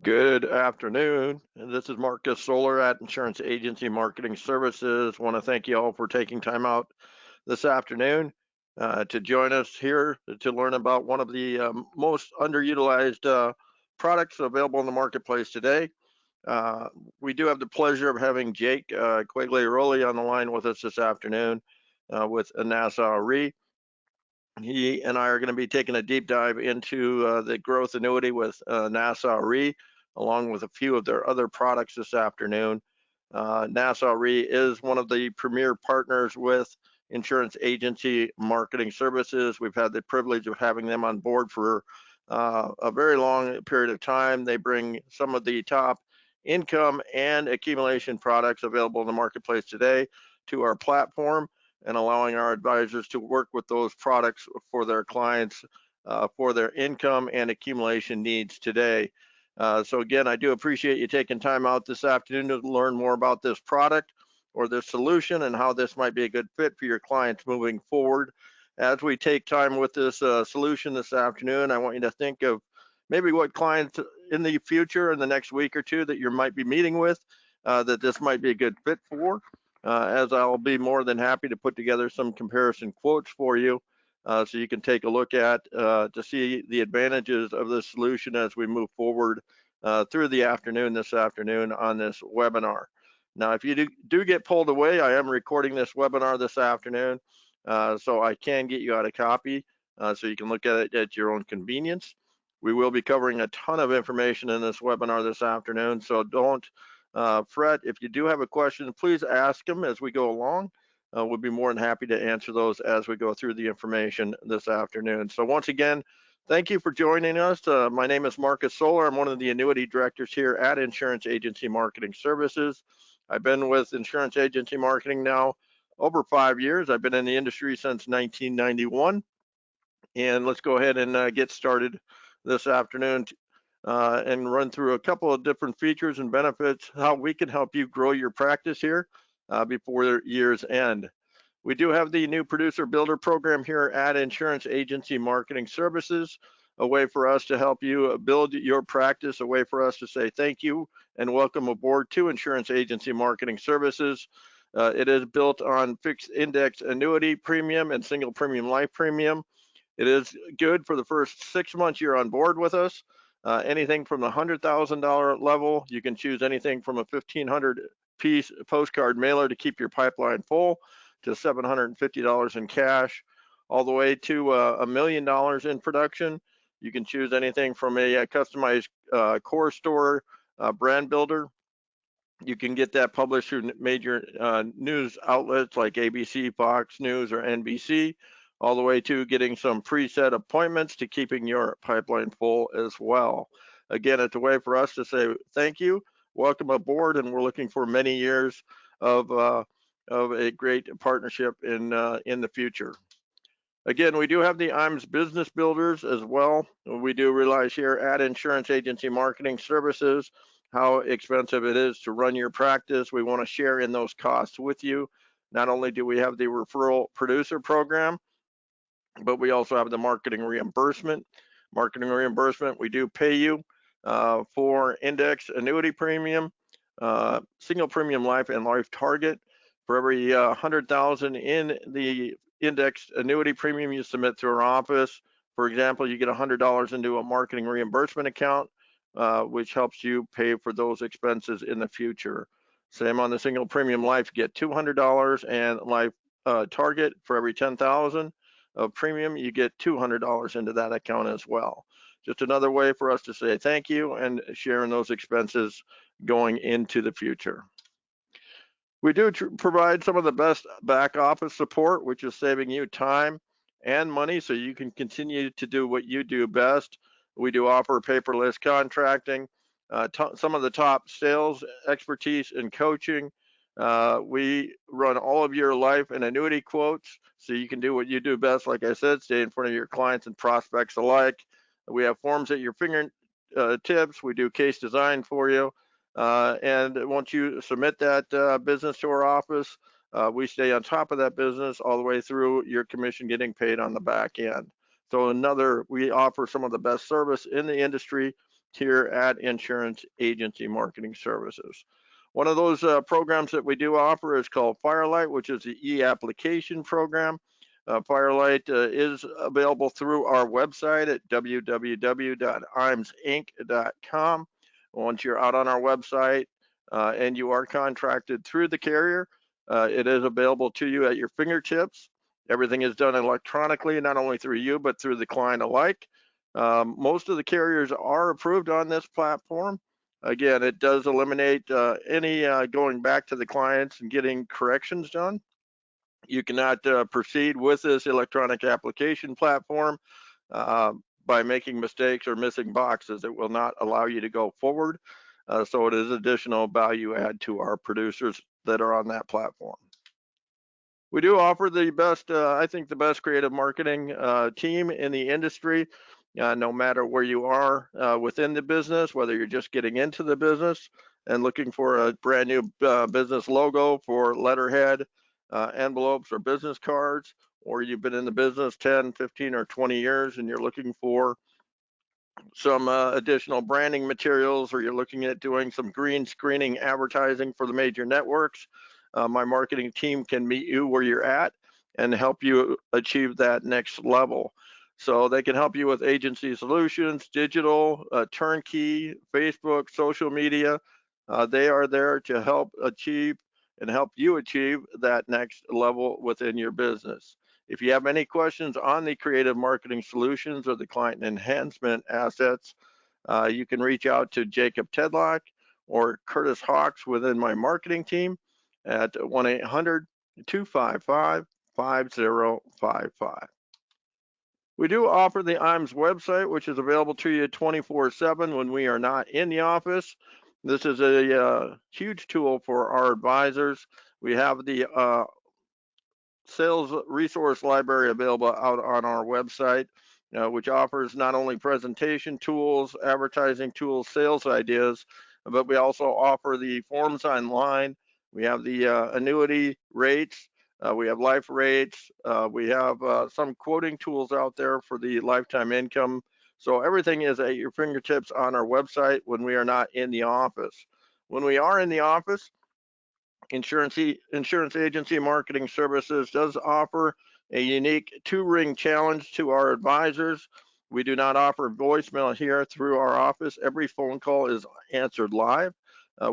Good afternoon. This is Marcus Solar at Insurance Agency Marketing Services. Want to thank you all for taking time out this afternoon to join us here to learn about one of the most underutilized products available in the marketplace today. Uh, we do have the pleasure of having Jake Quigley-Rowley on the line with us this afternoon with Nassau Elite. He and I are going to be taking a deep dive into the growth annuity with Nassau Re, along with a few of their other products this afternoon. Nassau Re is one of the premier partners with Insurance Agency Marketing Services. We've had the privilege of having them on board for a very long period of time. They bring some of the top income and accumulation products available in the marketplace today to our platform, and allowing our advisors to work with those products for their clients for their income and accumulation needs today. So again, I do appreciate you taking time out this afternoon to learn more about this product or this solution and how this might be a good fit for your clients moving forward. As we take time with this solution this afternoon, I want you to think of maybe what clients in the future, in the next week or two, that you might be meeting with, that this might be a good fit for. As I'll be more than happy to put together some comparison quotes for you so you can take a look at to see the advantages of this solution as we move forward through the afternoon this afternoon on this webinar. Now, if you do get pulled away, I am recording this webinar this afternoon, so I can get you out a copy so you can look at it at your own convenience. We will be covering a ton of information in this webinar this afternoon, so don't fret. If you do have a question, please ask them as we go along. We'll be more than happy to answer those as we go through the information this afternoon. So once again, thank you for joining us. My name is Marcus Solar. I'm one of the annuity directors here at Insurance Agency Marketing Services. I've been with Insurance Agency Marketing now over 5 years. I've been in the industry since 1991. And let's go ahead and get started this afternoon and run through a couple of different features and benefits, how we can help you grow your practice here before year's end. We do have the new producer builder program here at Insurance Agency Marketing Services, a way for us to help you build your practice, a way for us to say thank you and welcome aboard to Insurance Agency Marketing Services. It is built on fixed index annuity premium and single premium life premium. It is good for the first 6 months you're on board with us. Anything from the $100,000 level, you can choose anything from a 1,500 piece postcard mailer to keep your pipeline full, to $750 in cash, all the way to $1 million in production. You can choose anything from a customized core store brand builder. You can get that published through major news outlets like ABC, Fox News, or NBC, all the way to getting some preset appointments to keeping your pipeline full as well. Again, it's a way for us to say thank you, welcome aboard, and we're looking for many years of a great partnership in the future. Again, we do have the IMAS business builders as well. We do realize here at Insurance Agency Marketing Services how expensive it is to run your practice. We want to share in those costs with you. Not only do we have the referral producer program, but we also have the marketing reimbursement. Marketing reimbursement, we do pay you for index annuity premium, single premium life and life target. For every 100,000 in the indexed annuity premium you submit to our office, for example, you get $100 into a marketing reimbursement account, which helps you pay for those expenses in the future. Same on the single premium life, you get $200, and life target for every 10,000 of premium, you get $200 into that account as well. Just another way for us to say thank you and sharing those expenses going into the future. We do provide some of the best back office support, which is saving you time and money so you can continue to do what you do best. We do offer paperless contracting, some of the top sales expertise and coaching. We run all of your life and annuity quotes so you can do what you do best. Like I said, stay in front of your clients and prospects alike. We have forms at your fingertips. We do case design for you. And once you submit that business to our office, we stay on top of that business all the way through your commission getting paid on the back end. So we offer some of the best service in the industry here at Insurance Agency Marketing Services. One of those programs that we do offer is called Firelight, which is the e-application program. Firelight is available through our website at www.imsinc.com. Once you're out on our website and you are contracted through the carrier, it is available to you at your fingertips. Everything is done electronically, not only through you, but through the client alike. Most of the carriers are approved on this platform. Again, it does eliminate any going back to the clients and getting corrections done. You cannot proceed with this electronic application platform by making mistakes or missing boxes. It will not allow you to go forward. So it is additional value add to our producers that are on that platform. We do offer the best, I think the best creative marketing team in the industry, no matter where you are within the business, whether you're just getting into the business and looking for a brand new business logo for letterhead, envelopes, or business cards, or you've been in the business 10, 15, or 20 years and you're looking for some additional branding materials, or you're looking at doing some green screening advertising for the major networks. My marketing team can meet you where you're at and help you achieve that next level. So they can help you with agency solutions, digital, turnkey, Facebook, social media. They are there to help achieve and help you achieve that next level within your business. If you have any questions on the creative marketing solutions or the client enhancement assets, you can reach out to Jacob Tedlock or Curtis Hawks within my marketing team at 1-800-255-5055. We do offer the IAMS website, which is available to you 24/7 when we are not in the office. This is a huge tool for our advisors. We have the sales resource library available out on our website, which offers not only presentation tools, advertising tools, sales ideas, but we also offer the forms online. We have the annuity rates, we have life rates, we have some quoting tools out there for the lifetime income. So everything is at your fingertips on our website when we are not in the office. When we are in the office, Insurance Agency Marketing Services does offer a unique 2-ring challenge to our advisors. We do not offer voicemail here through our office. Every phone call is answered live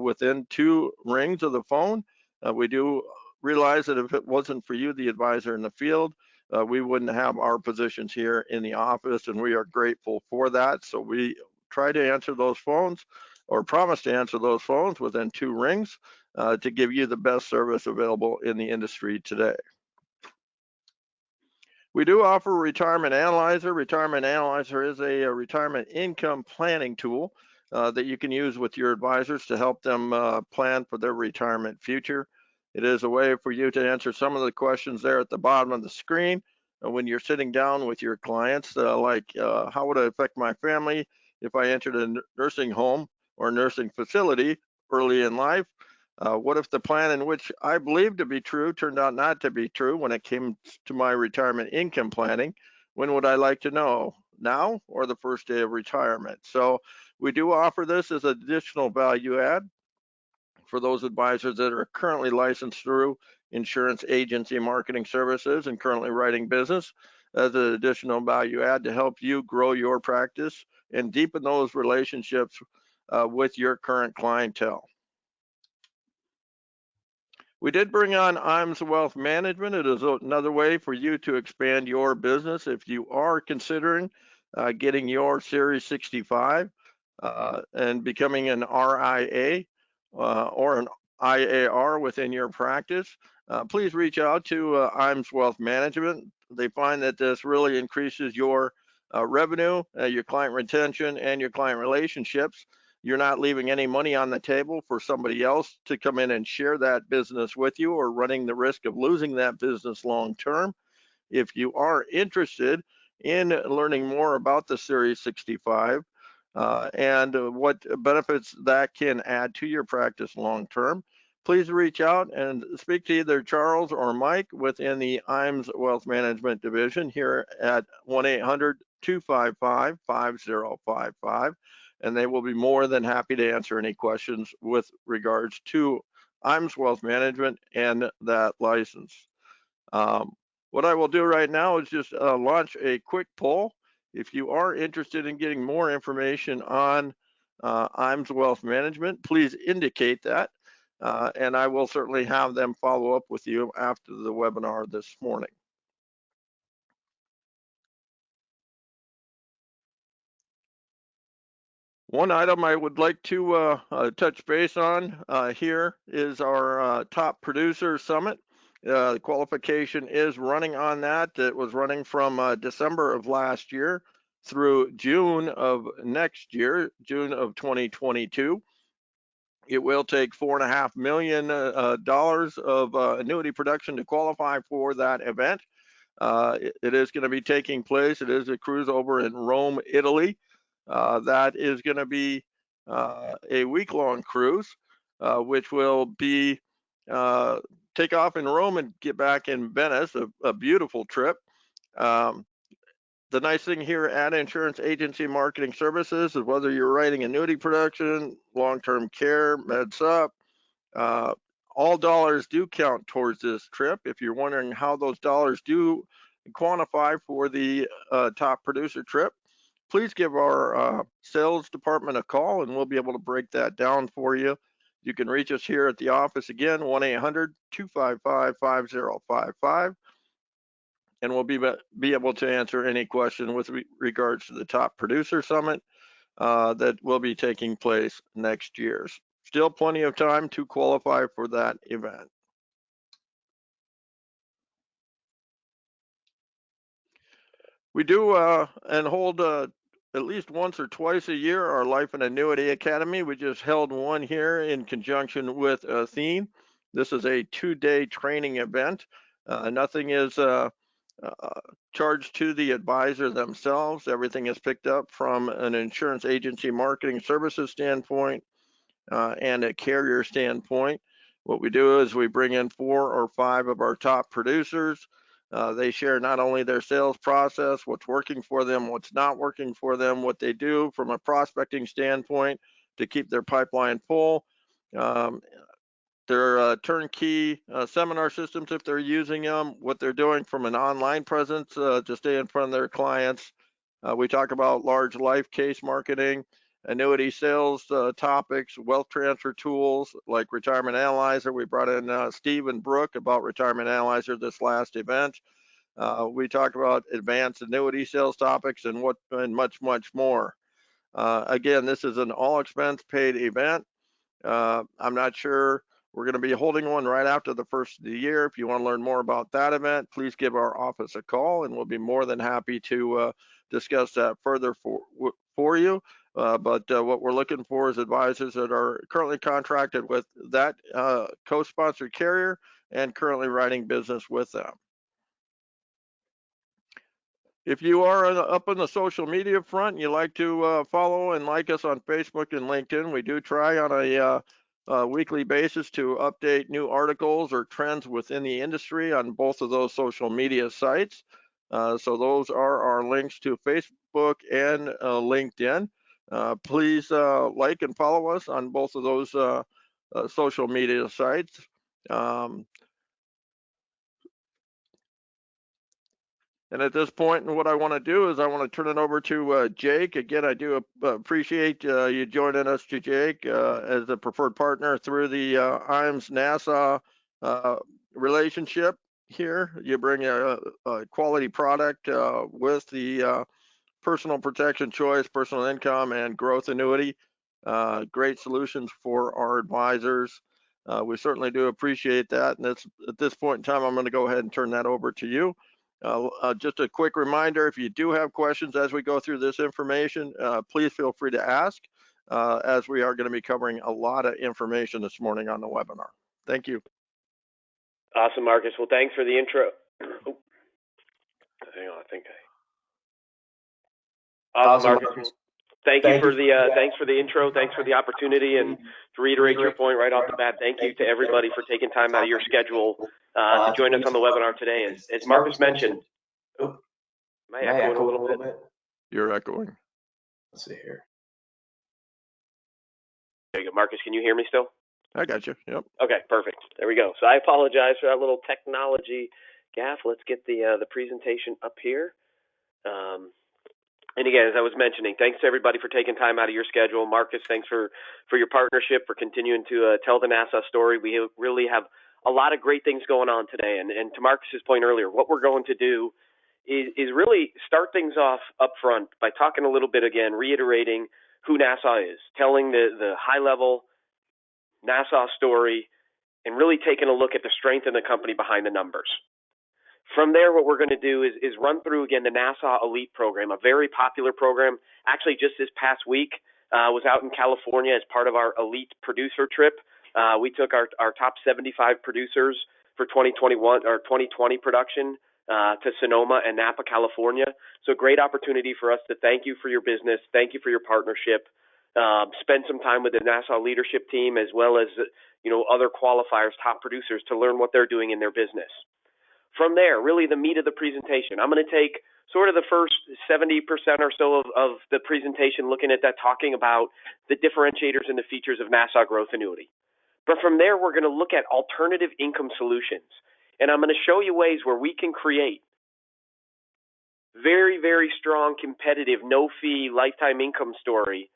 within 2 rings of the phone. We do realize that if it wasn't for you, the advisor in the field, we wouldn't have our positions here in the office, and we are grateful for that. So we try to answer those phones, or promise to answer those phones within 2 rings. To give you the best service available in the industry today. We do offer Retirement Analyzer. Retirement Analyzer is a retirement income planning tool that you can use with your advisors to help them plan for their retirement future. It is a way for you to answer some of the questions there at the bottom of the screen when you're sitting down with your clients, like how would it affect my family if I entered a nursing home or nursing facility early in life? What if the plan in which I believed to be true turned out not to be true when it came to my retirement income planning? When would I like to know? Now or the first day of retirement? So we do offer this as additional value add for those advisors that are currently licensed through Insurance Agency Marketing Services and currently writing business, as an additional value add to help you grow your practice and deepen those relationships with your current clientele. We did bring on IAMS Wealth Management. It is another way for you to expand your business if you are considering getting your Series 65 and becoming an RIA or an IAR within your practice. Please reach out to IAMS Wealth Management. They find that this really increases your revenue, your client retention, and your client relationships. You're not leaving any money on the table for somebody else to come in and share that business with you, or running the risk of losing that business long term. If you are interested in learning more about the Series 65 and what benefits that can add to your practice long term, please reach out and speak to either Charles or Mike within the IAMS Wealth Management Division here at 1-800-255-5055. and they will be more than happy to answer any questions with regards to IAMS Wealth Management and that license. What I will do right now is just launch a quick poll. If you are interested in getting more information on IAMS Wealth Management, please indicate that, and I will certainly have them follow up with you after the webinar this morning. One item I would like to touch base on here is our Top Producer Summit. The qualification is running on that. It was running from December of last year through June of next year, June of 2022. It will take $4.5 million of annuity production to qualify for that event. It is going to be taking place. It is a cruise over in Rome, Italy. That is going to be a week-long cruise, which will be take off in Rome and get back in Venice, a beautiful trip. The nice thing here at Insurance Agency Marketing Services is whether you're writing annuity production, long-term care, med sup, all dollars do count towards this trip. If you're wondering how those dollars do quantify for the top producer trip, please give our sales department a call and we'll be able to break that down for you. You can reach us here at the office again, 1-800-255-5055, and we'll be able to answer any question with regards to the Top Producer Summit that will be taking place next year. Still plenty of time to qualify for that event. We do and hold at least once or twice a year our Life and Annuity Academy. We just held one here in conjunction with Athene. This is a 2-day training event. Nothing is charged to the advisor themselves. Everything is picked up from an insurance agency marketing services standpoint and a carrier standpoint. What we do is we bring in 4 or 5 of our top producers. They share not only their sales process, what's working for them, what's not working for them, what they do from a prospecting standpoint to keep their pipeline full. Their turnkey seminar systems, if they're using them, what they're doing from an online presence to stay in front of their clients. We talk about large life case marketing, annuity sales topics, wealth transfer tools like Retirement Analyzer. We brought in Steve and Brooke about Retirement Analyzer this last event. We talked about advanced annuity sales topics and much more. Again, this is an all expense paid event. I'm not sure. We're going to be holding one right after the first of the year. If you want to learn more about that event, please give our office a call and we'll be more than happy to discuss that further for you. But what we're looking for is advisors that are currently contracted with that co-sponsored carrier and currently writing business with them. If you are up on the social media front and you like to follow and like us on Facebook and LinkedIn, we do try on a weekly basis to update new articles or trends within the industry on both of those social media sites. So those are our links to Facebook and LinkedIn. Please like and follow us on both of those social media sites. And at this point, what I want to do is I want to turn it over to Jake. Again, I do appreciate you joining us, Jake, as a preferred partner through the IAMS Nassau relationship here. You bring a quality product with the personal protection choice, personal income, and growth annuity. Great solutions for our advisors. We certainly do appreciate that. And at this point in time, I'm going to go ahead and turn that over to you. Just a quick reminder, if you do have questions as we go through this information, please feel free to ask, as we are going to be covering a lot of information this morning on the webinar. Thank you. Awesome, Marcus. Well, thanks for the intro. Oh, hang on, I think awesome, Marcus. Thank you for the thanks for the intro. Thanks for the opportunity, and to reiterate your point right off the bat, thank you to everybody for taking time out of your schedule to join us on the webinar today. As Marcus mentioned, am I echoing a little bit? You're echoing. Let's see here. There you go. Marcus, can you hear me still? I got you. Yep. Okay, perfect. There we go. So I apologize for that little technology gaffe. Let's get the presentation up here. And again, as I was mentioning, thanks to everybody for taking time out of your schedule. Marcus, thanks for your partnership, for continuing to tell the Nassau story. We really have a lot of great things going on today. And to Marcus's point earlier, what we're going to do is really start things off up front by talking a little bit again, reiterating who Nassau is, telling the high-level Nassau story, and really taking a look at the strength of the company behind the numbers. From there, what we're going to do is run through, again, the Nassau Elite program, a very popular program. Actually, just this past week, was out in California as part of our Elite producer trip. We took our top 75 producers for 2021 or 2020 production to Sonoma and Napa, California. So great opportunity for us to thank you for your business, thank you for your partnership, spend some time with the Nassau leadership team as well as other qualifiers, top producers, to learn what they're doing in their business. From there, really the meat of the presentation. I'm going to take sort of the first 70% or so of the presentation looking at that, talking about the differentiators and the features of Nassau Growth Annuity. But from there, we're going to look at alternative income solutions. And I'm going to show you ways where we can create very, very strong, competitive, no-fee lifetime income story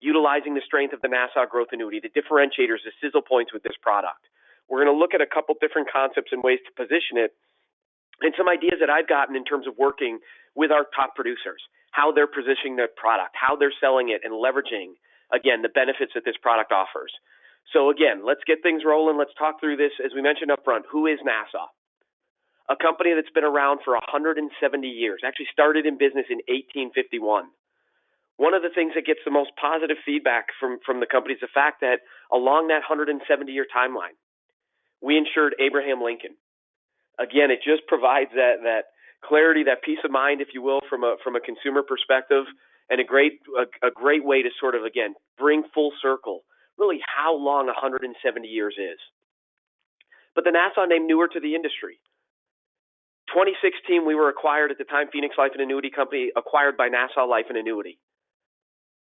utilizing the strength of the Nassau Growth Annuity, the differentiators, the sizzle points with this product. We're going to look at a couple different concepts and ways to position it, and some ideas that I've gotten in terms of working with our top producers, how they're positioning their product, how they're selling it, and leveraging, again, the benefits that this product offers. So again, let's get things rolling. Let's talk through this. As we mentioned up front, who is Nassau? A company that's been around for 170 years, actually started in business in 1851. One of the things that gets the most positive feedback from the company is the fact that along that 170-year timeline, we insured Abraham Lincoln. Again, it just provides that clarity, that peace of mind, if you will, from a consumer perspective, and a great way to sort of, again, bring full circle really how long 170 years is. But the Nassau name newer to the industry. 2016, we were acquired at the time, Phoenix Life and Annuity Company, acquired by Nassau Life and Annuity.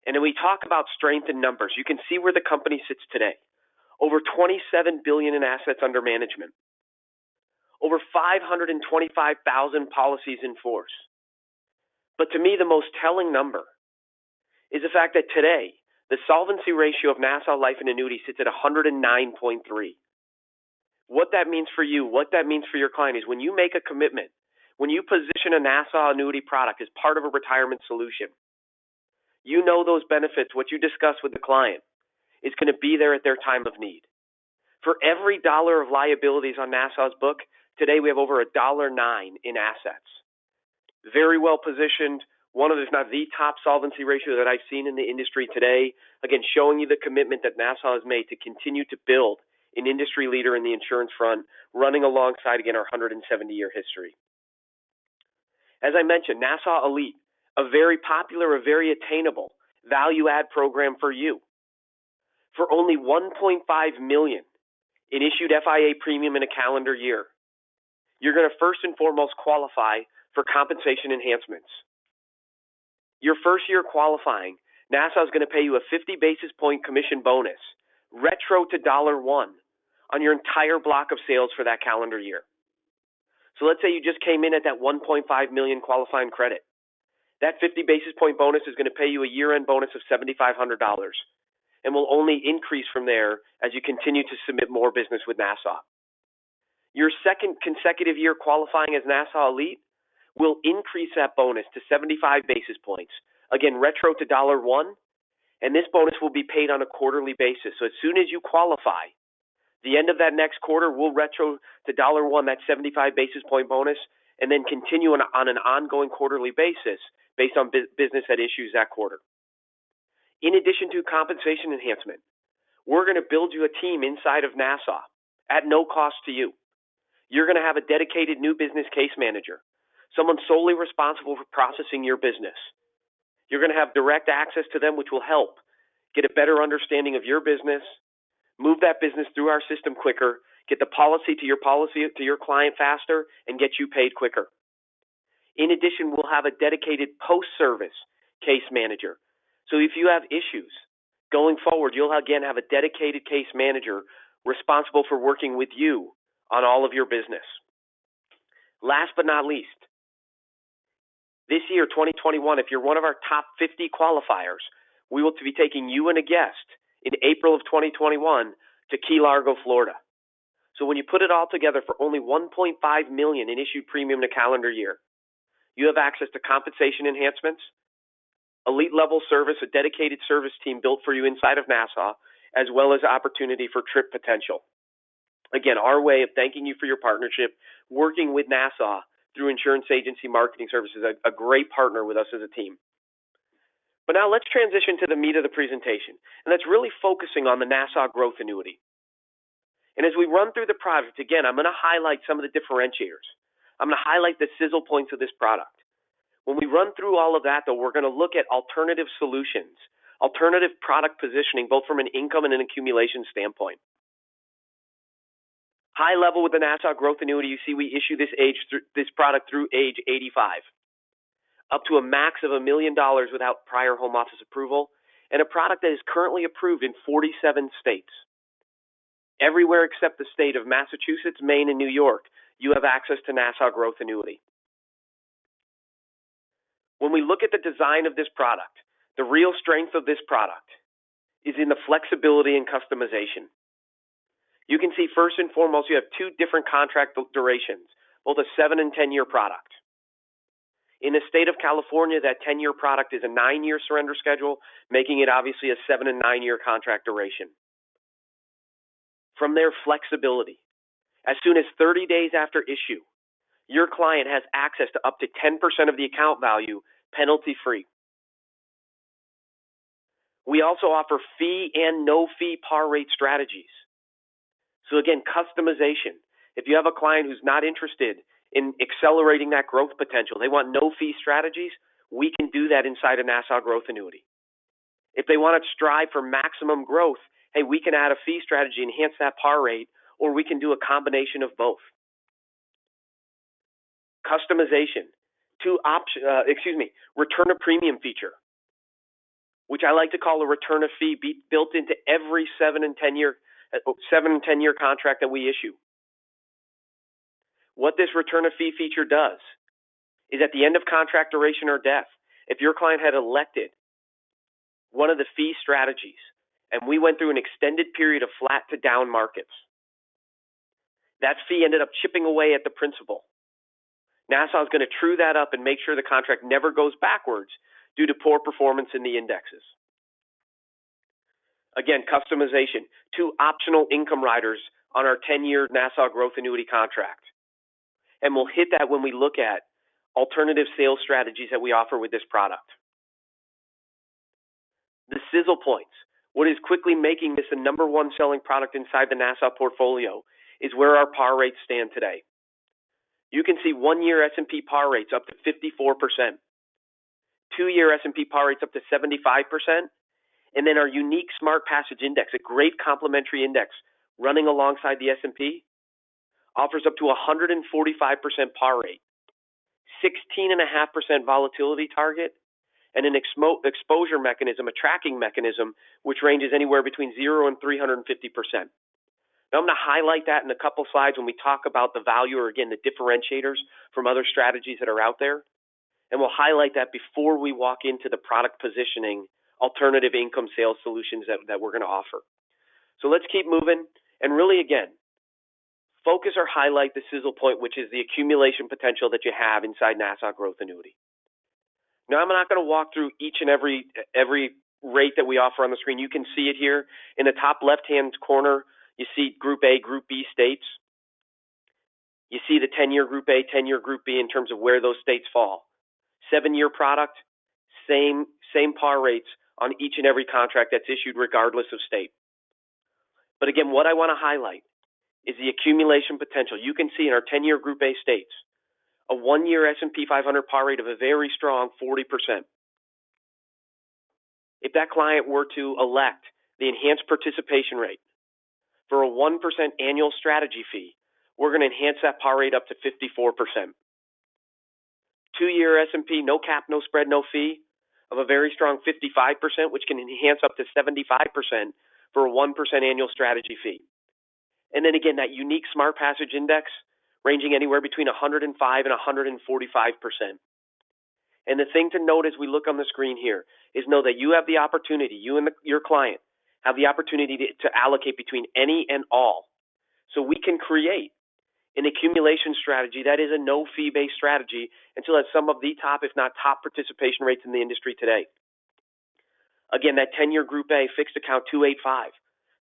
And when we talk about strength in numbers, you can see where the company sits today. Over $27 billion in assets under management. Over 525,000 policies in force. But to me, the most telling number is the fact that today, the solvency ratio of Nassau Life and Annuity sits at 109.3. What that means for you, what that means for your client is when you make a commitment, when you position a Nassau annuity product as part of a retirement solution, you know those benefits, what you discuss with the client, is going to be there at their time of need. For every dollar of liabilities on Nassau's book, today we have over $1.09 in assets. Very well positioned, one of, if not the top solvency ratio that I've seen in the industry today. Again, showing you the commitment that Nassau has made to continue to build an industry leader in the insurance front, running alongside, again, our 170-year history. As I mentioned, Nassau Elite, a very popular, a very attainable value-add program for you. For only $1.5 million in issued FIA premium in a calendar year, you're going to first and foremost qualify for compensation enhancements. Your first year qualifying, Nassau is going to pay you a 50 basis point commission bonus, retro to $1 on your entire block of sales for that calendar year. So let's say you just came in at that 1.5 million qualifying credit. That 50 basis point bonus is going to pay you a year-end bonus of $7,500 and will only increase from there as you continue to submit more business with Nassau. Your second consecutive year qualifying as Nassau Elite will increase that bonus to 75 basis points. Again, retro to $1, and this bonus will be paid on a quarterly basis. So as soon as you qualify, the end of that next quarter, we'll retro to $1, that 75 basis point bonus, and then continue on an ongoing quarterly basis based on business that issues that quarter. In addition to compensation enhancement, we're going to build you a team inside of Nassau at no cost to you. You're going to have a dedicated new business case manager, someone solely responsible for processing your business. You're going to have direct access to them, which will help get a better understanding of your business, move that business through our system quicker, get the policy to your client faster, and get you paid quicker. In addition, we'll have a dedicated post-service case manager. So if you have issues, Going forward, you'll again have a dedicated case manager responsible for working with you on all of your business. Last but not least, this year, 2021, if you're one of our top 50 qualifiers, we will be taking you and a guest in April of 2021 to Key Largo, Florida. So when you put it all together, for only $1.5 million in issued premium in a calendar year, you have access to compensation enhancements, elite level service, a dedicated service team built for you inside of Nassau, as well as opportunity for trip potential. Again, our way of thanking you for your partnership, working with Nassau through Insurance Agency Marketing Services, a great partner with us as a team. But now let's transition to the meat of the presentation, and that's really focusing on the Nassau Growth Annuity. And as we run through the product, again, I'm going to highlight some of the differentiators. I'm going to highlight the sizzle points of this product. When we run through all of that, though, we're going to look at alternative solutions, alternative product positioning, both from an income and an accumulation standpoint. High level with the Nassau Growth Annuity, you see we issue this product through age 85, up to a max of $1 million without prior home office approval, and a product that is currently approved in 47 states. Everywhere except the state of Massachusetts, Maine, and New York, you have access to Nassau Growth Annuity. When we look at the design of this product, the real strength of this product is in the flexibility and customization. You can see first and foremost, you have two different contract durations, both a 7 and 10-year product. In the state of California, that 10-year product is a 9-year surrender schedule, making it obviously a 7 and 9-year contract duration. From their flexibility, as soon as 30 days after issue, your client has access to up to 10% of the account value, penalty-free. We also offer fee and no-fee par rate strategies. So again, customization. If you have a client who's not interested in accelerating that growth potential, they want no-fee strategies, we can do that inside a Nassau Growth Annuity. If they want to strive for maximum growth, hey, we can add a fee strategy, enhance that par rate, or we can do a combination of both. Customization. Return of premium feature, which I like to call a return of fee, built into every 7 and 10 year contract that we issue. What this return of fee feature does is at the end of contract duration or death, if your client had elected one of the fee strategies and we went through an extended period of flat to down markets, that fee ended up chipping away at the principal. Nassau is going to true that up and make sure the contract never goes backwards due to poor performance in the indexes. Again, customization. 2 optional income riders on our 10-year Nassau Growth Annuity contract. And we'll hit that when we look at alternative sales strategies that we offer with this product. The sizzle points. What is quickly making this the #1 selling product inside the Nassau portfolio is where our par rates stand today. You can see 1-year S&P par rates up to 54%, 2-year S&P par rates up to 75%, and then our unique Smart Passage Index, a great complementary index running alongside the S&P, offers up to 145% par rate, 16.5% volatility target, and an exposure mechanism, a tracking mechanism, which ranges anywhere between 0 and 350%. Now, I'm going to highlight that in a couple slides when we talk about the value, or again, the differentiators from other strategies that are out there. And we'll highlight that before we walk into the product positioning, alternative income sales solutions that we're going to offer. So let's keep moving. And really, again, focus or highlight the sizzle point, which is the accumulation potential that you have inside Nassau Growth Annuity. Now, I'm not going to walk through each and every rate that we offer on the screen. You can see it here. In the top left-hand corner, you see Group A, Group B states. You see the 10-year Group A, 10-year Group B in terms of where those states fall. 7-year product, same par rates on each and every contract that's issued regardless of state. But again, what I want to highlight is the accumulation potential. You can see in our 10-year Group A states, a 1-year S&P 500 par rate of a very strong 40%. If that client were to elect the enhanced participation rate for a 1% annual strategy fee, we're going to enhance that par rate up to 54%. 2-year S&P, no cap, no spread, no fee, of a very strong 55%, which can enhance up to 75% for a 1% annual strategy fee. And then again, that unique Smart Passage Index ranging anywhere between 105 and 145%. And the thing to note as we look on the screen here is know that you have the opportunity, you and your client have the opportunity to allocate between any and all. So we can create an accumulation strategy that is a no fee-based strategy and still has some of the top, if not top, participation rates in the industry today. Again, that 10-year Group A fixed account 285,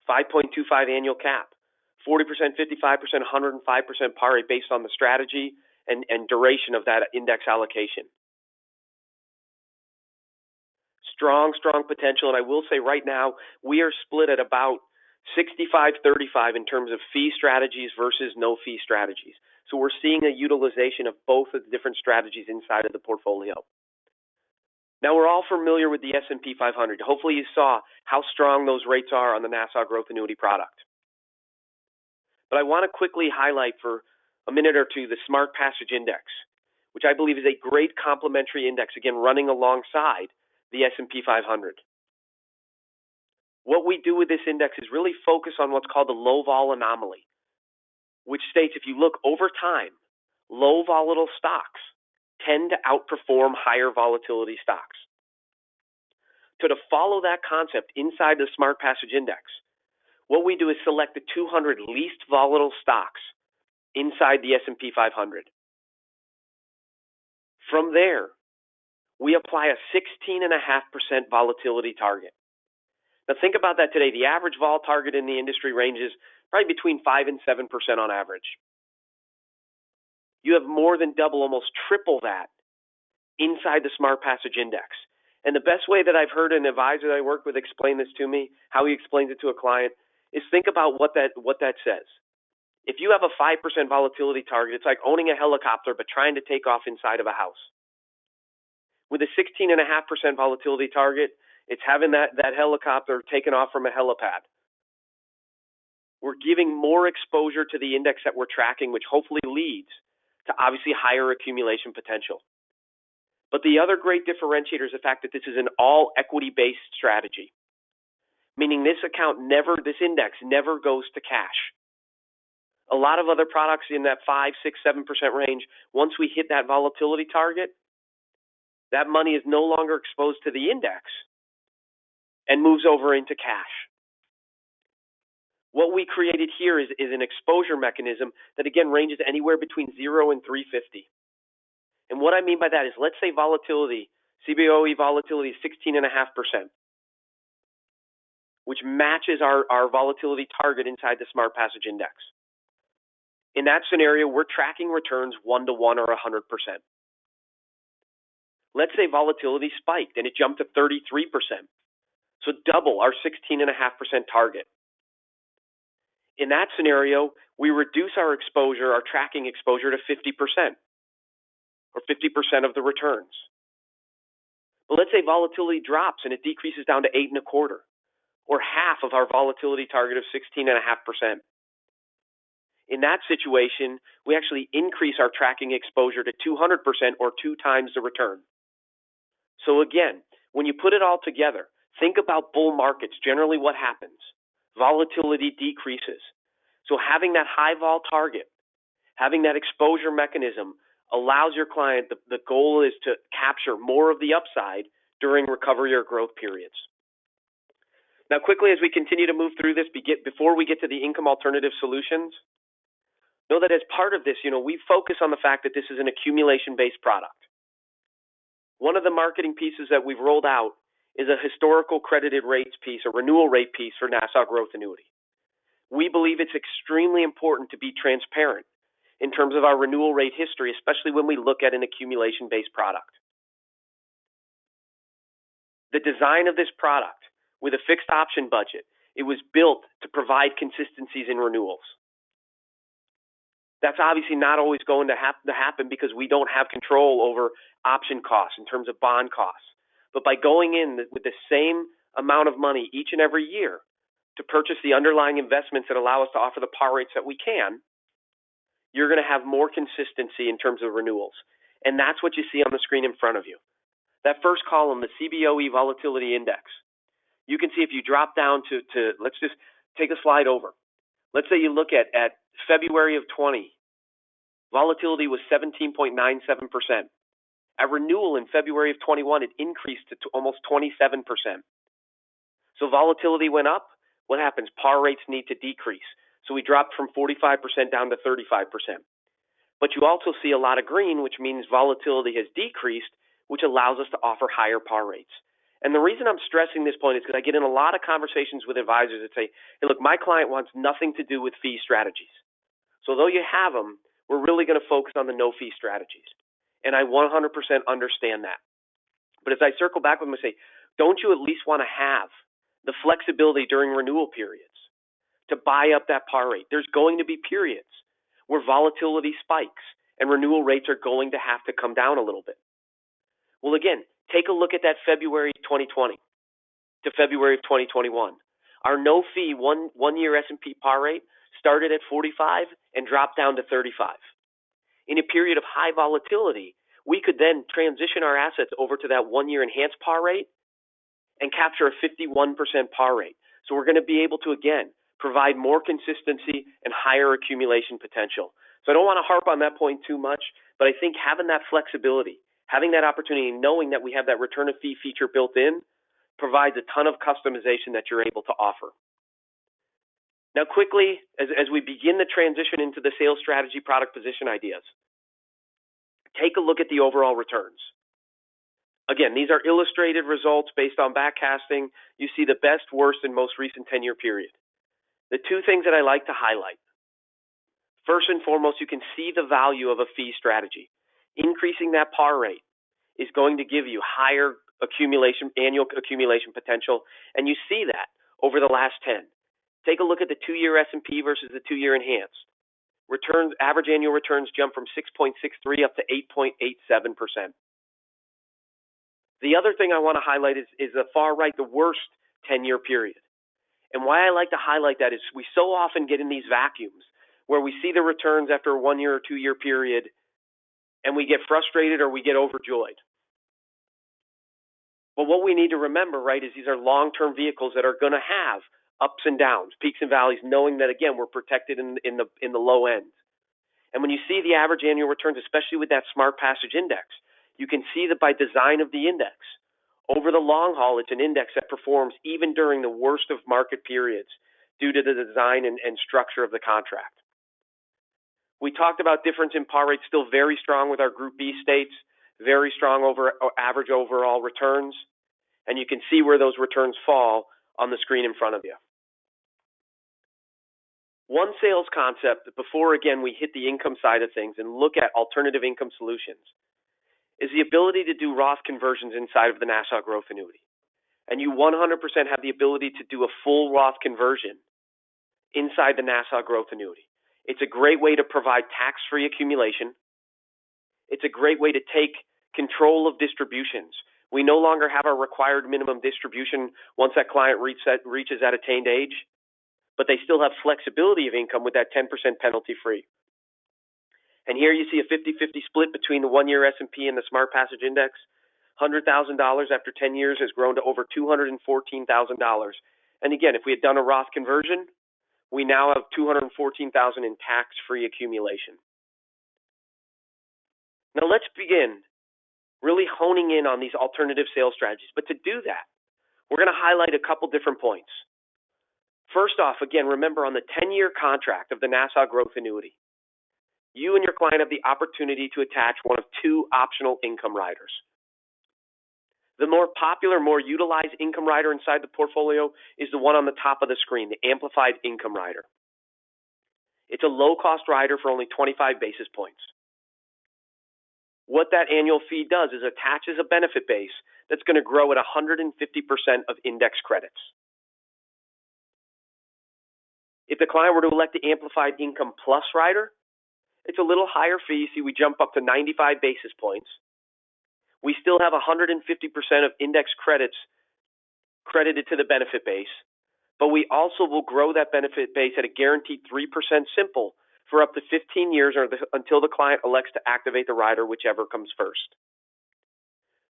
5.25 annual cap, 40%, 55%, 105% par rate based on the strategy and duration of that index allocation. Strong potential, and I will say right now we are split at about 65-35 in terms of fee strategies versus no fee strategies. So we're seeing a utilization of both of the different strategies inside of the portfolio. Now we're all familiar with the S&P 500. Hopefully you saw how strong those rates are on the Nassau Growth Annuity product. But I want to quickly highlight for a minute or two the Smart Passage Index, which I believe is a great complementary index, again running alongside the S&P 500. What we do with this index is really focus on what's called the low vol anomaly, which states if you look over time, low volatile stocks tend to outperform higher volatility stocks. So to follow that concept inside the Smart Passage Index, what we do is select the 200 least volatile stocks inside the S&P 500. From there, we apply a 16.5% volatility target. Now think about that today. The average vol target in the industry ranges probably between 5 and 7% on average. You have more than double, almost triple that inside the Smart Passage Index. And the best way that I've heard an advisor that I work with explain this to me, how he explains it to a client, is think about what that says. If you have a 5% volatility target, it's like owning a helicopter but trying to take off inside of a house. With a 16.5% volatility target, it's having that helicopter taken off from a helipad. We're giving more exposure to the index that we're tracking, which hopefully leads to obviously higher accumulation potential. But the other great differentiator is the fact that this is an all equity-based strategy, meaning this index never goes to cash. A lot of other products in that 5, 6, 7% range, once we hit that volatility target, that money is no longer exposed to the index and moves over into cash. What we created here is an exposure mechanism that again ranges anywhere between 0 and 350. And what I mean by that is, let's say volatility, CBOE volatility is 16.5%, which matches our volatility target inside the Smart Passage Index. In that scenario, we're tracking returns 1-to-1 or 100%. Let's say volatility spiked and it jumped to 33%. So double our 16.5% target. In that scenario, we reduce our exposure, our tracking exposure to 50%, or 50% of the returns. But let's say volatility drops and it decreases down to 8.25%, or half of our volatility target of 16.5%. In that situation, we actually increase our tracking exposure to 200%, or 2 times the return. So again, when you put it all together, think about bull markets. Generally what happens? Volatility decreases. So having that high vol target, having that exposure mechanism allows your client, the goal is to capture more of the upside during recovery or growth periods. Now quickly as we continue to move through this, before we get to the income alternative solutions, know that as part of this, we focus on the fact that this is an accumulation-based product. One of the marketing pieces that we've rolled out is a historical credited rates piece, a renewal rate piece for Nassau Growth Annuity. We believe it's extremely important to be transparent in terms of our renewal rate history, especially when we look at an accumulation-based product. The design of this product with a fixed option budget, it was built to provide consistencies in renewals. That's obviously not always going to happen because we don't have control over option costs in terms of bond costs. But by going in with the same amount of money each and every year to purchase the underlying investments that allow us to offer the par rates that we can, you're going to have more consistency in terms of renewals. And that's what you see on the screen in front of you. That first column, the CBOE Volatility Index, you can see if you drop down to let's just take a slide over. Let's say you look at February of 20, volatility was 17.97%. At renewal in February of 21, it increased to almost 27%. So volatility went up. What happens? Par rates need to decrease. So we dropped from 45% down to 35%. But you also see a lot of green, which means volatility has decreased, which allows us to offer higher par rates. And the reason I'm stressing this point is because I get in a lot of conversations with advisors that say, hey, look, my client wants nothing to do with fee strategies. So though you have them, we're really going to focus on the no-fee strategies. And I 100% understand that. But as I circle back with them and say, don't you at least want to have the flexibility during renewal periods to buy up that par rate? There's going to be periods where volatility spikes and renewal rates are going to have to come down a little bit. Well, again, take a look at that February 2020 to February of 2021. Our no-fee one-year S&P par rate started at 45 and dropped down to 35. In a period of high volatility, we could then transition our assets over to that one-year enhanced par rate and capture a 51% par rate. So we're going to be able to, again, provide more consistency and higher accumulation potential. So I don't want to harp on that point too much, but I think having that flexibility, having that opportunity, knowing that we have that return of fee feature built in, provides a ton of customization that you're able to offer. Now, quickly, as we begin the transition into the sales strategy product position ideas, take a look at the overall returns. Again, these are illustrated results based on backcasting. You see the best, worst, and most recent 10-year period. The two things that I like to highlight. First and foremost, you can see the value of a fee strategy. Increasing that par rate is going to give you higher annual accumulation potential, and you see that over the last 10. Take a look at the 2-year S&P versus the 2-year enhanced. Returns, average annual returns jump from 6.63 up to 8.87%. The other thing I want to highlight is the far right, the worst 10-year period. And why I like to highlight that is we so often get in these vacuums where we see the returns after a 1-year or 2-year period and we get frustrated or we get overjoyed. But what we need to remember, right, is these are long-term vehicles that are going to have ups and downs, peaks and valleys, knowing that, again, we're protected in the low end. And when you see the average annual returns, especially with that Smart Passage Index, you can see that by design of the index, over the long haul, it's an index that performs even during the worst of market periods due to the design and structure of the contract. We talked about difference in par rates, still very strong with our Group B states, very strong over average overall returns, and you can see where those returns fall on the screen in front of you. One sales concept before, again, we hit the income side of things and look at alternative income solutions is the ability to do Roth conversions inside of the Nassau Growth Annuity. And you 100% have the ability to do a full Roth conversion inside the Nassau Growth Annuity. It's a great way to provide tax-free accumulation. It's a great way to take control of distributions. We no longer have our required minimum distribution once that client reaches that attained age, but they still have flexibility of income with that 10% penalty-free. And here you see a 50-50 split between the 1-year S&P and the Smart Passage Index. $100,000 after 10 years has grown to over $214,000. And again, if we had done a Roth conversion, we now have $214,000 in tax-free accumulation. Now let's begin really honing in on these alternative sales strategies. But to do that, we're going to highlight a couple different points. First off, again, remember on the 10-year contract of the Nassau Growth Annuity, you and your client have the opportunity to attach one of two optional income riders. The more popular, more utilized income rider inside the portfolio is the one on the top of the screen, the Amplified Income Rider. It's a low-cost rider for only 25 basis points. What that annual fee does is attaches a benefit base that's going to grow at 150% of index credits. If the client were to elect the Amplified Income Plus rider, it's a little higher fee. See, we jump up to 95 basis points. We still have 150% of index credits credited to the benefit base, but we also will grow that benefit base at a guaranteed 3% simple for up to 15 years or until the client elects to activate the rider, whichever comes first.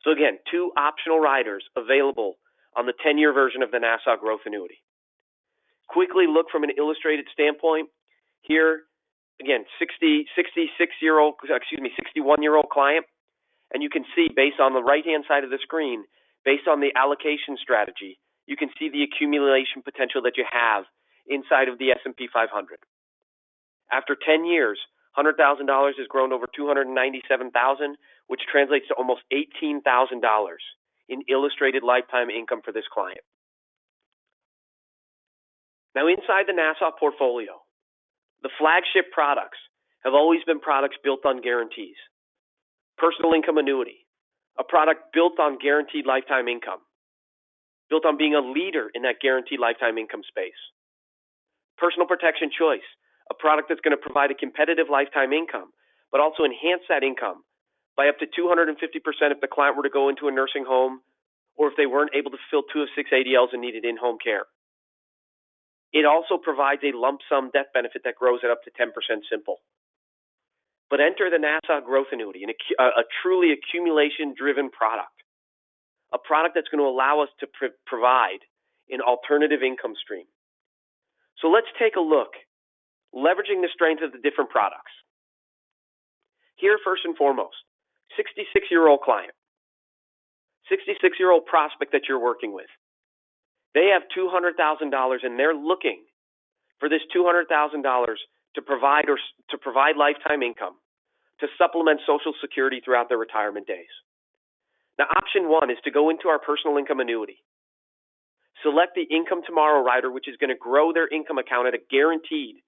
So again, 2 optional riders available on the 10-year version of the Nassau Growth Annuity. Quickly look from an illustrated standpoint. Here, again, 61-year-old client, and you can see based on the right-hand side of the screen, based on the allocation strategy, you can see the accumulation potential that you have inside of the S&P 500. After 10 years, $100,000 has grown over $297,000, which translates to almost $18,000 in illustrated lifetime income for this client. Now, inside the Nassau portfolio, the flagship products have always been products built on guarantees. Personal income annuity, a product built on guaranteed lifetime income, built on being a leader in that guaranteed lifetime income space. Personal protection choice, a product that's going to provide a competitive lifetime income, but also enhance that income by up to 250% if the client were to go into a nursing home or if they weren't able to fulfill 2 of 6 ADLs and needed in-home care. It also provides a lump sum death benefit that grows at up to 10% simple. But enter the Nassau Growth Annuity, a truly accumulation-driven product, a product that's going to allow us to provide an alternative income stream. So let's take a look, leveraging the strength of the different products. Here, first and foremost, 66-year-old client, 66-year-old prospect that you're working with. They have $200,000 and they're looking for this $200,000 to provide lifetime income to supplement Social Security throughout their retirement days. Now, option 1 is to go into our personal income annuity. Select the Income Tomorrow rider, which is going to grow their income account at a guaranteed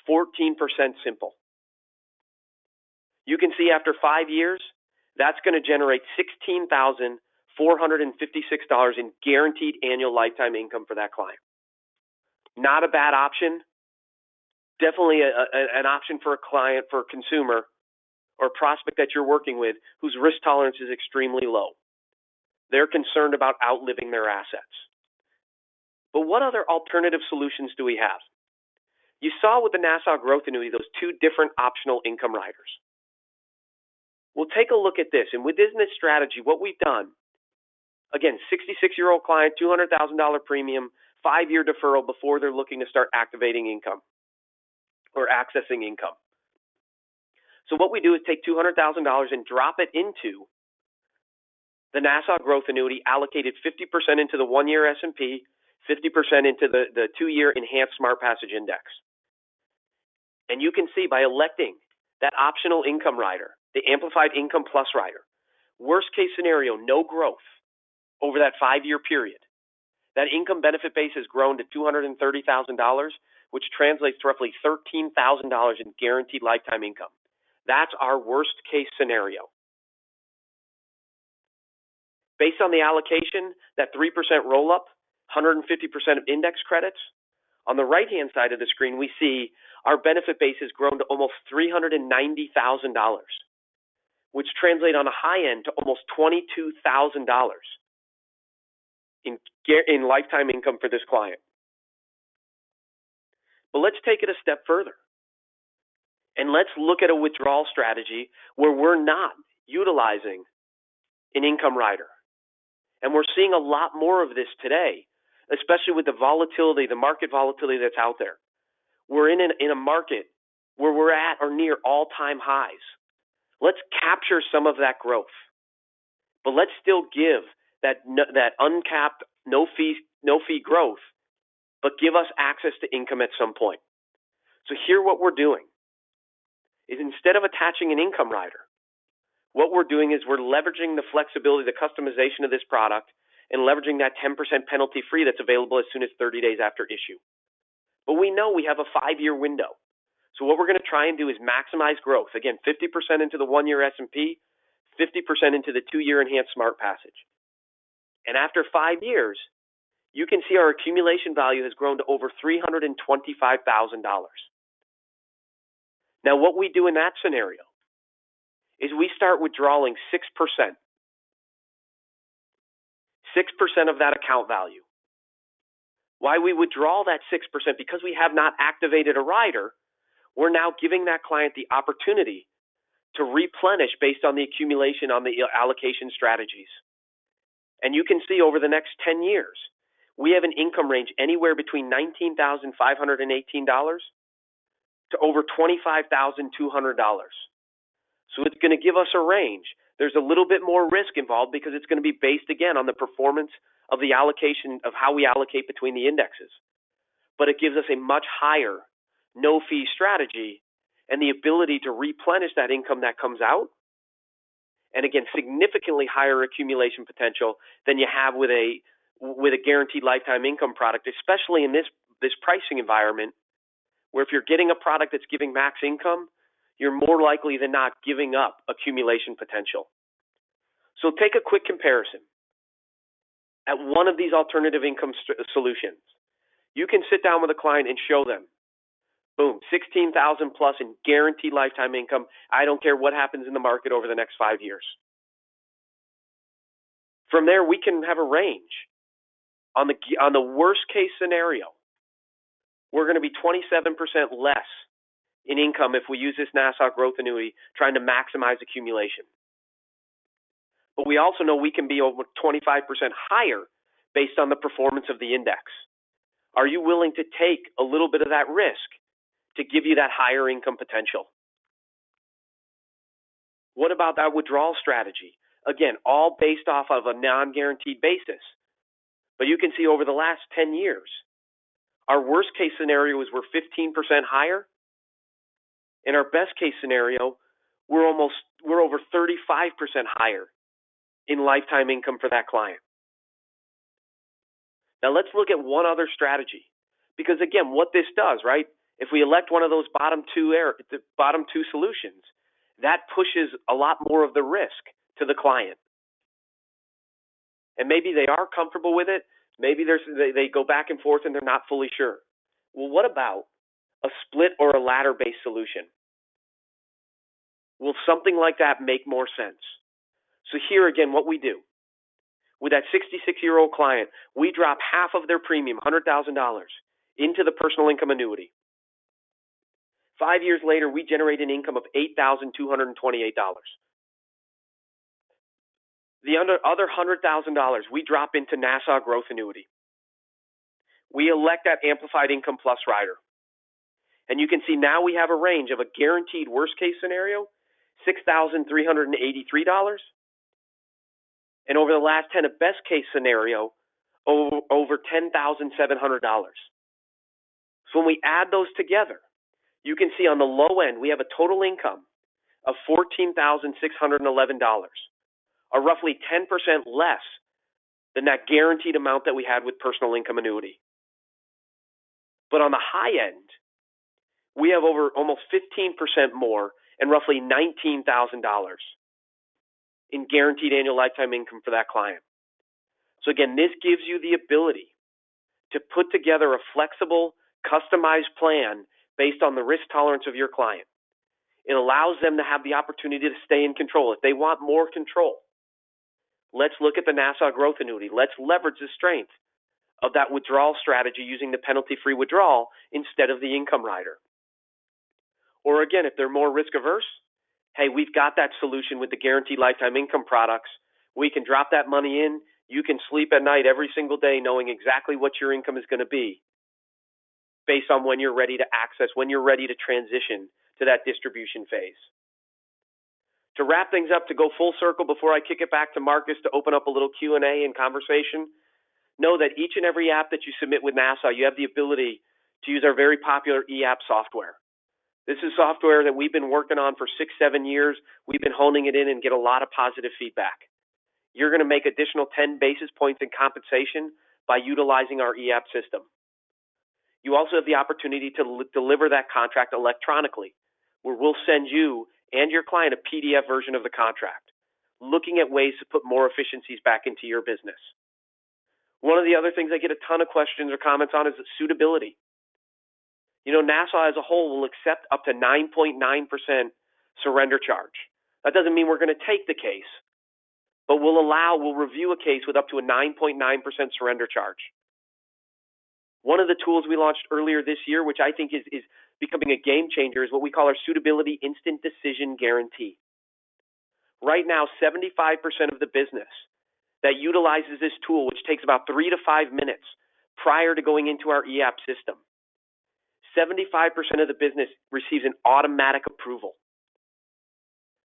14% simple. You can see after 5 years, that's going to generate $16,456 in guaranteed annual lifetime income for that client. Not a bad option. Definitely an option for a client, for a consumer, or prospect that you're working with whose risk tolerance is extremely low. They're concerned about outliving their assets. But what other alternative solutions do we have? You saw with the Nassau Growth Annuity those 2 different optional income riders. We'll take a look at this. And within this strategy, what we've done, again, 66-year-old client, $200,000 premium, 5-year deferral before they're looking to start activating income or accessing income. So what we do is take $200,000 and drop it into the Nassau Growth Annuity, allocated 50% into the 1-year S&P, 50% into the 2-year Enhanced Smart Passage Index. And you can see by electing that optional income rider, the Amplified Income Plus rider, worst case scenario, no growth over that 5-year period. That income benefit base has grown to $230,000, which translates to roughly $13,000 in guaranteed lifetime income. That's our worst case scenario. Based on the allocation, that 3% roll-up, 150% of index credits, on the right-hand side of the screen, we see our benefit base has grown to almost $390,000, which translate on a high end to almost $22,000 in lifetime income for this client. But let's take it a step further. And let's look at a withdrawal strategy where we're not utilizing an income rider. And we're seeing a lot more of this today, especially with the volatility, the market volatility that's out there. We're in a market where we're at or near all-time highs. Let's capture some of that growth. But let's still give that uncapped, no fee growth, but give us access to income at some point. So here what we're doing is instead of attaching an income rider, what we're doing is we're leveraging the flexibility, the customization of this product, and leveraging that 10% penalty free that's available as soon as 30 days after issue. But we know we have a 5-year window. So what we're going to try and do is maximize growth. Again, 50% into the 1-year S&P, 50% into the 2-year Enhanced Smart Passage. And after 5 years, you can see our accumulation value has grown to over $325,000. Now, what we do in that scenario is we start withdrawing 6%. 6% of that account value. Why we withdraw that 6%? Because we have not activated a rider, we're now giving that client the opportunity to replenish based on the accumulation on the allocation strategies. And you can see over the next 10 years, we have an income range anywhere between $19,518 to over $25,200. So it's going to give us a range. There's a little bit more risk involved because it's going to be based, again, on the performance of the allocation of how we allocate between the indexes. But it gives us a much higher no-fee strategy and the ability to replenish that income that comes out. And again, significantly higher accumulation potential than you have with a guaranteed lifetime income product, especially in this pricing environment, where if you're getting a product that's giving max income, you're more likely than not giving up accumulation potential. So take a quick comparison. At one of these alternative income solutions, you can sit down with a client and show them, boom, 16,000 plus in guaranteed lifetime income. I don't care what happens in the market over the next 5 years. From there, we can have a range. On the worst case scenario, we're going to be 27% less in income if we use this Nassau growth annuity trying to maximize accumulation. But we also know we can be over 25% higher based on the performance of the index. Are you willing to take a little bit of that risk to give you that higher income potential? What about that withdrawal strategy? Again, all based off of a non-guaranteed basis. But you can see over the last 10 years, our worst case scenario is we're 15% higher. In our best case scenario, we're over 35% higher in lifetime income for that client. Now let's look at one other strategy, because again, what this does, right? If we elect one of those bottom two solutions, that pushes a lot more of the risk to the client. And maybe they are comfortable with it. Maybe they go back and forth and they're not fully sure. Well, what about a split or a ladder-based solution? Will something like that make more sense? So here again, what we do. With that 66-year-old client, we drop half of their premium, $100,000, into the personal income annuity. 5 years later, we generate an income of $8,228. The other $100,000 we drop into Nassau growth annuity. We elect that amplified income plus rider. And you can see now we have a range of a guaranteed worst case scenario, $6,383. And over the last 10, a best case scenario, over $10,700. So when we add those together, you can see on the low end, we have a total income of $14,611, or roughly 10% less than that guaranteed amount that we had with personal income annuity. But on the high end, we have over almost 15% more and roughly $19,000 in guaranteed annual lifetime income for that client. So again, this gives you the ability to put together a flexible, customized plan based on the risk tolerance of your client. It allows them to have the opportunity to stay in control. If they want more control, let's look at the Nassau growth annuity. Let's leverage the strength of that withdrawal strategy using the penalty-free withdrawal instead of the income rider. Or again, if they're more risk averse, hey, we've got that solution with the guaranteed lifetime income products. We can drop that money in. You can sleep at night every single day knowing exactly what your income is going to be based on when you're ready to access, when you're ready to transition to that distribution phase. To wrap things up, to go full circle before I kick it back to Marcus to open up a little Q&A and conversation, know that each and every app that you submit with Nassau, you have the ability to use our very popular EAPP software. This is software that we've been working on for 6-7 years. We've been honing it in and get a lot of positive feedback. You're going to make additional 10 basis points in compensation by utilizing our EAPP system. You also have the opportunity to deliver that contract electronically, where we'll send you and your client a PDF version of the contract, looking at ways to put more efficiencies back into your business. One of the other things I get a ton of questions or comments on is suitability. You know, Nassau as a whole will accept up to 9.9% surrender charge. That doesn't mean we're going to take the case, but we'll review a case with up to a 9.9% surrender charge. One of the tools we launched earlier this year, which I think is becoming a game changer, is what we call our Suitability Instant Decision Guarantee. Right now, 75% of the business that utilizes this tool, which takes about 3 to 5 minutes prior to going into our EAP system. 75% of the business receives an automatic approval.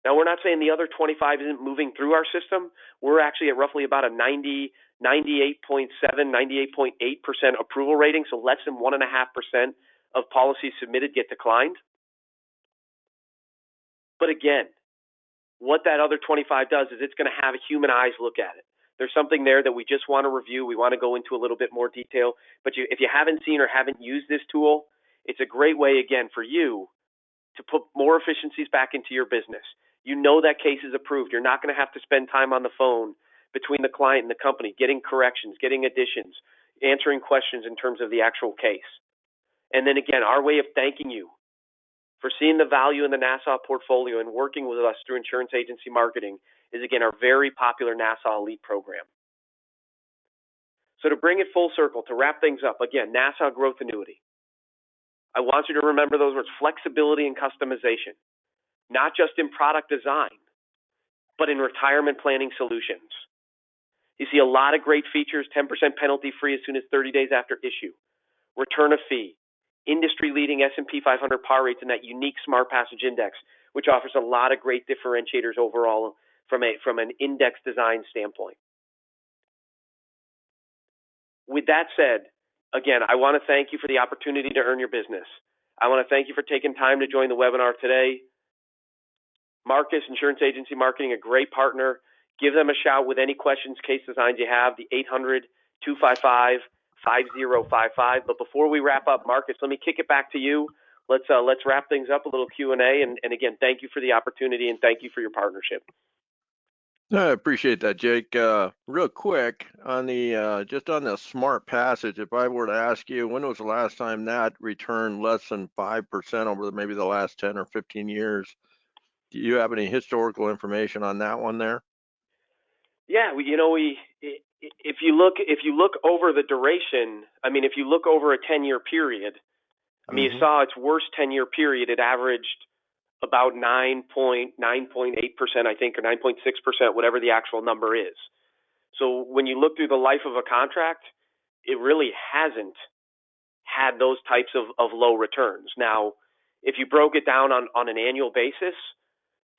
Now, we're not saying the other 25 isn't moving through our system. We're actually at roughly about a 98.7, 98.8% approval rating, so less than 1.5% of policies submitted get declined. But again, what that other 25 does is it's going to have a human eyes look at it. There's something there that we just want to review. We want to go into a little bit more detail. But if you haven't seen or haven't used this tool, it's a great way, again, for you to put more efficiencies back into your business. You know that case is approved. You're not going to have to spend time on the phone between the client and the company, getting corrections, getting additions, answering questions in terms of the actual case. And then again, our way of thanking you for seeing the value in the Nassau portfolio and working with us through insurance agency marketing is, again, our very popular Nassau Elite program. So to bring it full circle, to wrap things up, again, Nassau Growth Annuity. I want you to remember those words: flexibility and customization, not just in product design, but in retirement planning solutions. You see a lot of great features: 10% penalty free as soon as 30 days after issue, return of fee, industry-leading S&P 500 par rates, and that unique Smart Passage Index, which offers a lot of great differentiators overall from an index design standpoint. With that said, again, I want to thank you for the opportunity to earn your business. I want to thank you for taking time to join the webinar today. Marcus, Insurance Agency Marketing, a great partner. Give them a shout with any questions, case designs you have, the 800-255-5055. But before we wrap up, Marcus, let me kick it back to you. Let's wrap things up, a little Q&A. And again, thank you for the opportunity and thank you for your partnership. I appreciate that, Jake. Real quick on the just on the Smart Passage, if I were to ask you, when was the last time that returned less than 5% over maybe the last 10 or 15 years? Do you have any historical information on that one there? Yeah, if you look over the duration, I mean, if you look over a 10-year period, I mean, you saw its worst 10-year period, it averaged about 9.8%, I think, or 9.6%, whatever the actual number is. So when you look through the life of a contract, it really hasn't had those types of low returns. Now, if you broke it down on an annual basis,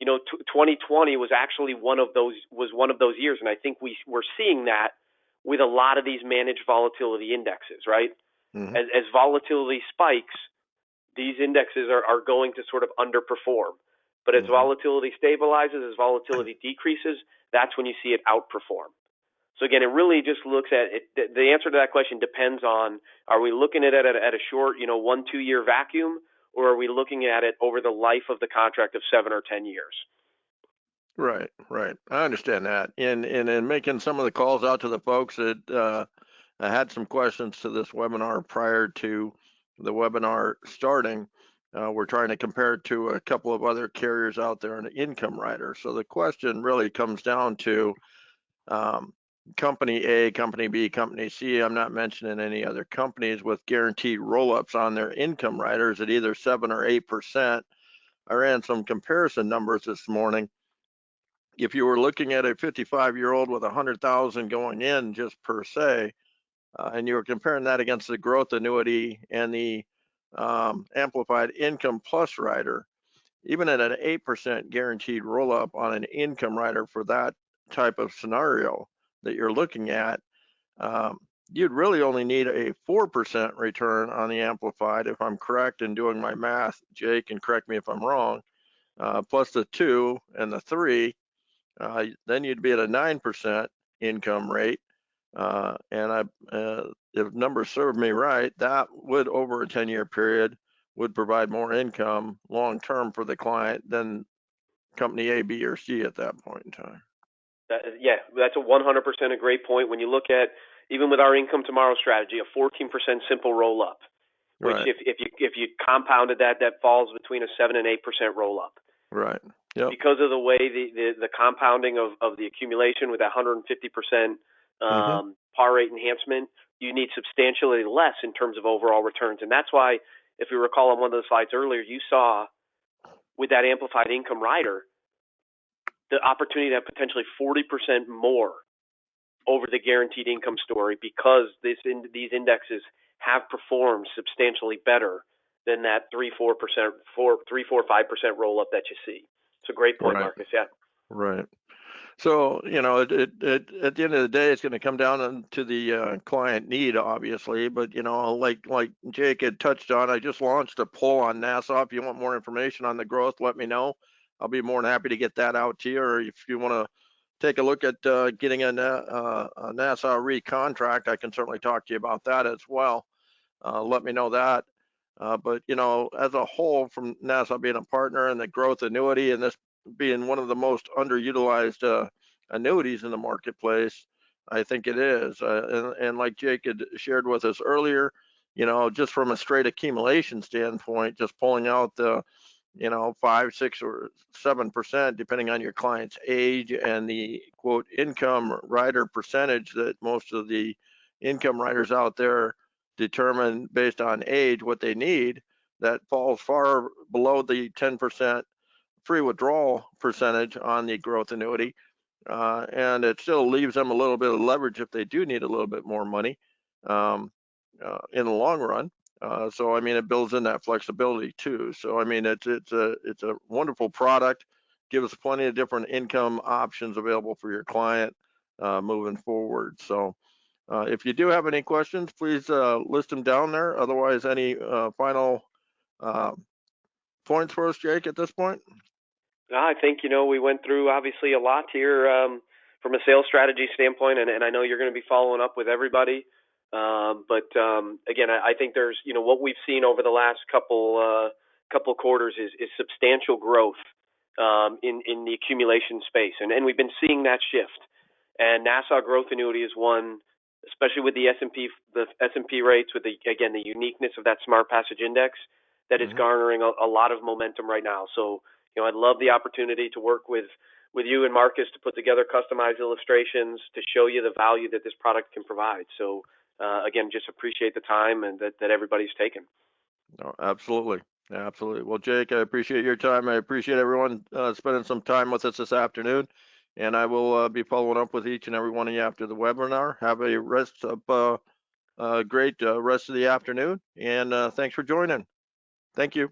2020 was actually one of those years, and I think we're seeing that with a lot of these managed volatility indexes, right? As volatility spikes, these indexes are going to sort of underperform. But as volatility stabilizes, as volatility decreases, that's when you see it outperform. So again, it really just looks at it. The answer to that question depends on, are we looking at it at a short, 1-2 year vacuum, or are we looking at it over the life of the contract of 7 or 10 years? Right. I understand that. And in making some of the calls out to the folks that I had some questions to this webinar prior to the webinar starting, we're trying to compare it to a couple of other carriers out there in the income rider. So the question really comes down to company A, company B, company C. I'm not mentioning any other companies with guaranteed roll-ups on their income riders at either 7 or 8%. I ran some comparison numbers this morning. If you were looking at a 55-year-old with 100,000 going in just per se, and you were comparing that against the growth annuity and the amplified income plus rider, even at an 8% guaranteed roll-up on an income rider for that type of scenario that you're looking at, you'd really only need a 4% return on the amplified, if I'm correct in doing my math. Jake, and correct me if I'm wrong, plus the 2 and the 3, then you'd be at a 9% income rate. And if numbers serve me right, that would, over a 10-year period, would provide more income long-term for the client than company A, B, or C at that point in time. Yeah, that's a 100% a great point. When you look at, even with our Income Tomorrow strategy, a 14% simple roll-up, which Right. if you compounded that falls between a 7 and 8% roll-up. Right. Yep. Because of the way the compounding of the accumulation with that 150% par rate enhancement, you need substantially less in terms of overall returns. And that's why, if you recall on one of the slides earlier, you saw with that amplified income rider, the opportunity to have potentially 40% more over the guaranteed income story, because these indexes have performed substantially better than that 3-4%, 3-4-5% roll up that you see. It's a great point, Right. Marcus. Yeah. Right. So, you know, at the end of the day, it's going to come down to the client need, obviously. But, you know, like Jake had touched on, I just launched a poll on Nassau. If you want more information on the growth, let me know. I'll be more than happy to get that out to you. Or if you want to take a look at getting a Nassau recontract, I can certainly talk to you about that as well. Let me know that. But, you know, as a whole, from Nassau being a partner and the growth annuity, and this being one of the most underutilized annuities in the marketplace, I think it is. And like Jake had shared with us earlier, you know, just from a straight accumulation standpoint, just pulling out the, you know, 5, 6, or 7%, depending on your client's age and the quote income rider percentage that most of the income riders out there determine based on age what they need, that falls far below the 10% free withdrawal percentage on the growth annuity. And it still leaves them a little bit of leverage if they do need a little bit more money in the long run. So I mean, it builds in that flexibility too. So I mean, it's a wonderful product. Gives plenty of different income options available for your client moving forward. So if you do have any questions, please list them down there. Otherwise, any final points for us, Jake, at this point? I think, you know, we went through obviously a lot here from a sales strategy standpoint, and I know you're going to be following up with everybody. But again, I think there's, you know, what we've seen over the last couple quarters is substantial growth in the accumulation space, and we've been seeing that shift. And Nassau Growth Annuity is one, especially with the S&P rates, with the uniqueness of that Smart Passage Index, that is garnering a lot of momentum right now. So, you know, I'd love the opportunity to work with you and Marcus to put together customized illustrations to show you the value that this product can provide. So again, just appreciate the time and that everybody's taken. No, absolutely. Absolutely. Well, Jake, I appreciate your time. I appreciate everyone spending some time with us this afternoon. And I will be following up with each and every one of you after the webinar. Have a great rest of the afternoon. And thanks for joining. Thank you.